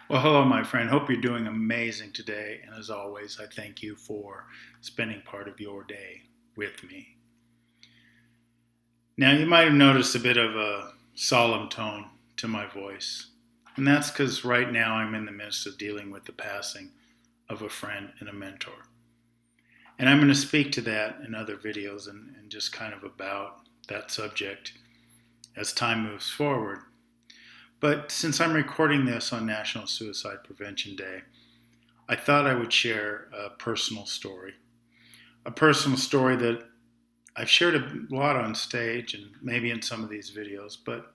Well, hello, my friend. Hope you're doing amazing today. And as always, I thank you for spending part of your day with me. Now, you might have noticed a bit of a solemn tone to my voice. And that's because right now I'm in the midst of dealing with the passing of a friend and a mentor. And I'm going to speak to that in other videos and just kind of about that subject as time moves forward. But since I'm recording this on National Suicide Prevention Day, I thought I would share a personal story. A personal story that I've shared a lot on stage and maybe in some of these videos, but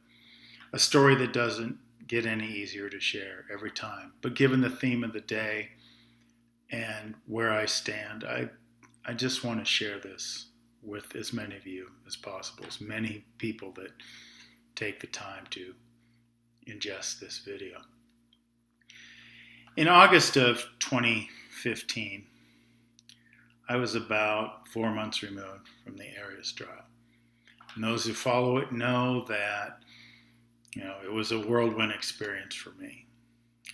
a story that doesn't get any easier to share every time. But given the theme of the day and where I stand, I just want to share this with as many of you as possible, as many people that take the time to ingest this video. In August of 2015, I was about 4 months removed from the Arias trial. And those who follow it know that, it was a whirlwind experience for me.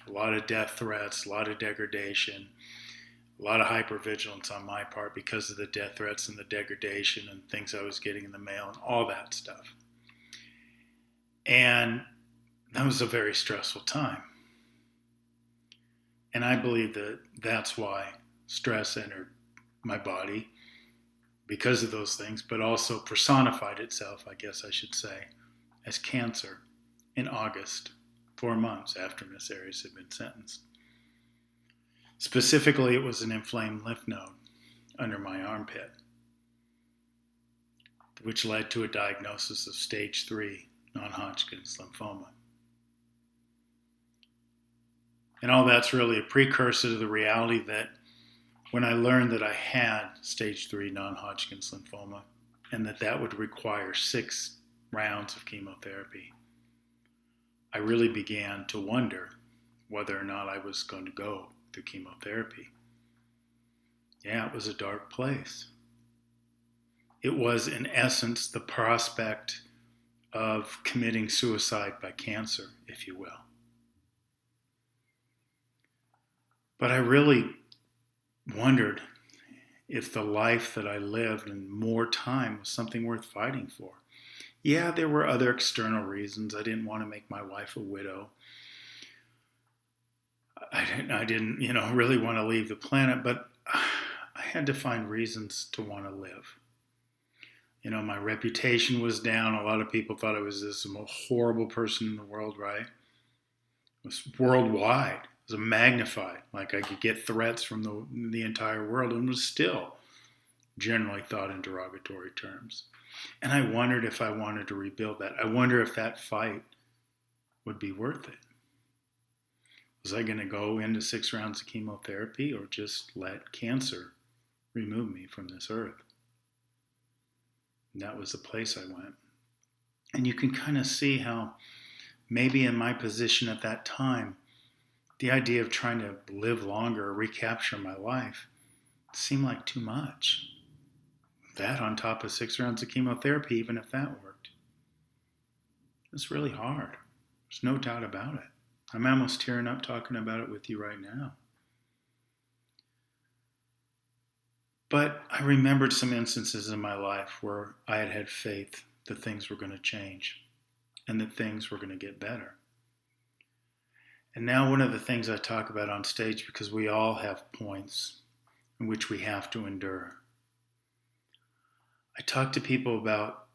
A lot of death threats, a lot of degradation, a lot of hypervigilance on my part because of the death threats and the degradation and things I was getting in the mail and all that stuff. And that was a very stressful time. And I believe that that's why stress entered my body because of those things, but also personified itself, I guess I should say, as cancer in August, 4 months after Miss Arias had been sentenced. Specifically, it was an inflamed lymph node under my armpit, which led to a diagnosis of stage 3 non-Hodgkin's lymphoma. And all that's really a precursor to the reality that when I learned that I had stage 3 non-Hodgkin's lymphoma and that would require 6 rounds of chemotherapy, I really began to wonder whether or not I was going to go through chemotherapy. Yeah, it was a dark place. It was, in essence, the prospect of committing suicide by cancer, if you will. But I really wondered if the life that I lived and more time was something worth fighting for. Yeah, there were other external reasons. I didn't want to make my wife a widow. I didn't, really want to leave the planet, but I had to find reasons to want to live. My reputation was down. A lot of people thought I was this most horrible person in the world, right? It was worldwide. It was magnified. Like I could get threats from the entire world and was still generally thought in derogatory terms. And I wondered if I wanted to rebuild that. I wonder if that fight would be worth it. Was I going to go into 6 rounds of chemotherapy or just let cancer remove me from this earth? And that was the place I went. And you can kind of see how maybe in my position at that time, the idea of trying to live longer or recapture my life seemed like too much. That on top of 6 rounds of chemotherapy, even if that worked. It's really hard. There's no doubt about it. I'm almost tearing up talking about it with you right now. But I remembered some instances in my life where I had had faith that things were going to change and that things were going to get better. And now one of the things I talk about on stage, because we all have points in which we have to endure. I talk to people about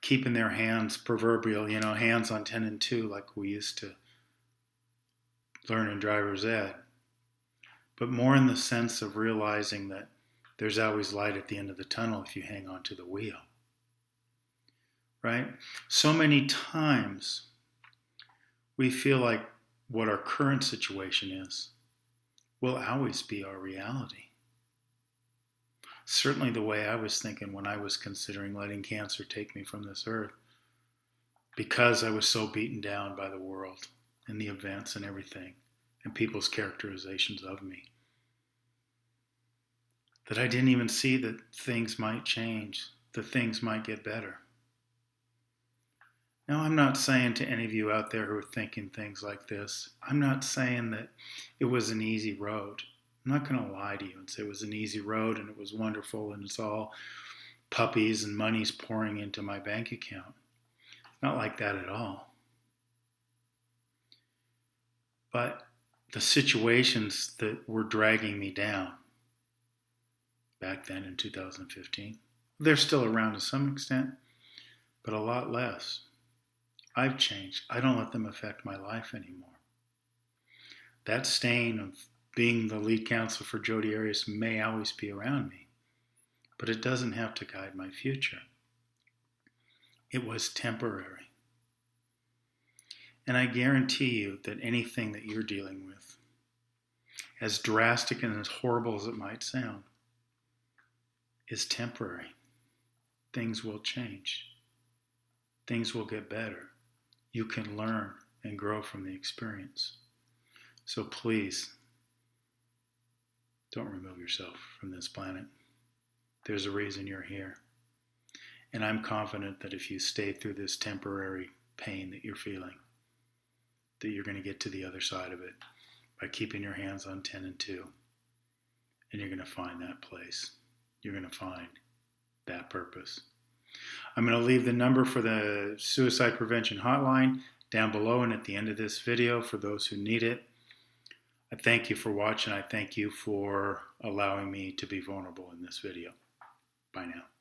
keeping their hands proverbial, hands on 10 and 2 like we used to learn in driver's ed. But more in the sense of realizing that there's always light at the end of the tunnel if you hang on to the wheel. Right? So many times we feel like what our current situation is will always be our reality. Certainly the way I was thinking when I was considering letting cancer take me from this earth, because I was so beaten down by the world and the events and everything and people's characterizations of me, that I didn't even see that things might change, that things might get better. Now, I'm not saying to any of you out there who are thinking things like this, I'm not saying that it was an easy road. I'm not going to lie to you and say it was an easy road and it was wonderful and it's all puppies and money's pouring into my bank account. Not like that at all. But the situations that were dragging me down back then in 2015, they're still around to some extent, but a lot less. I've changed. I don't let them affect my life anymore. That stain of being the lead counselor for Jodi Arias may always be around me, but it doesn't have to guide my future. It was temporary. And I guarantee you that anything that you're dealing with, as drastic and as horrible as it might sound, is temporary. Things will change. Things will get better. You can learn and grow from the experience. So please, don't remove yourself from this planet. There's a reason you're here. And I'm confident that if you stay through this temporary pain that you're feeling, that you're going to get to the other side of it by keeping your hands on 10 and 2. And you're going to find that place. You're going to find that purpose. I'm going to leave the number for the suicide prevention hotline down below and at the end of this video for those who need it. I thank you for watching. I thank you for allowing me to be vulnerable in this video. Bye now.